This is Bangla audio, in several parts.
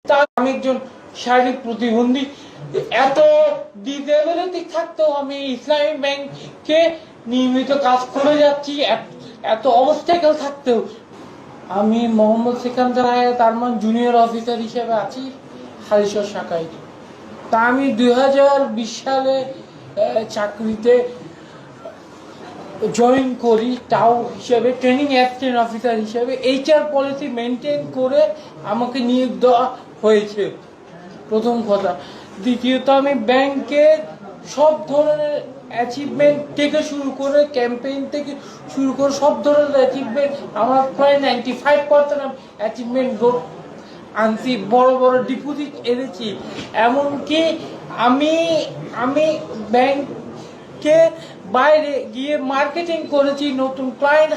আমি একজন শারীরিক প্রতিবন্ধী, এত ডিসেবিলিটি থাকতেও আমি ইসলামী ব্যাংকে নিয়মিত কাজ করে যাচ্ছি। এত অবস্টাকেল থাকতেও আমি মোহাম্মদ সিকান্দার হায়াত আরমান জুনিয়র অফিসার হিসেবে আছি হালিশহর শাখায়। তা আমি 2020 সালে চাকরিতে জয়েন করি, তাও হিসেবে ট্রেনিং অ্যাসিস্ট্যান্ট অফিসার হিসেবে। এইচআর পলিসি মেনটেন করে আমাকে নিয়োগ দেওয়া হয়েছে, প্রথম কথা। দ্বিতীয়ত, আমি ব্যাংকের সব ধরনের অ্যাচিভমেন্ট থেকে শুরু করে ক্যাম্পেইন থেকে শুরু করে সব ধরনের অ্যাচিভমেন্ট, আমার প্রায় 95% অ্যাচিভমেন্ট আনছি, বড় বড় ডিপোজিট এনেছি। এমনকি আমি ব্যাংকে বাইরে গিয়ে মার্কেটিং করেছি, নতুন ক্লায়েন্ট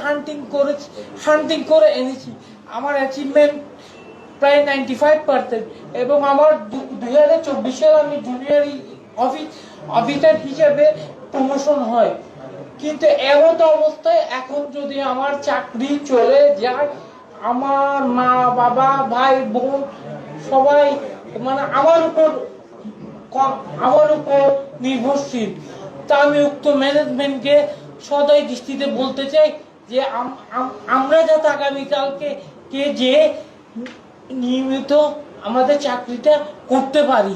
হান্টিং করে এনেছি। আমার অ্যাচিভমেন্ট প্রায় 95%। এবং আমার 2024 সালে আমি জুনিয়র অফিসার হিসেবে প্রমোশন হয়। কিন্তু এমত অবস্থায় এখন যদি আমার চাকরি চলে যায়, আমার মা বাবা ভাই বোন সবাই আমার উপর নির্ভরশীল। তা আমি উক্ত ম্যানেজমেন্টকে সদয় দৃষ্টিতে বলতে চাই যে আমরা যাতে আগামীকালকে যে নিয়মিত আমাদের চাকরিটা করতে পারি।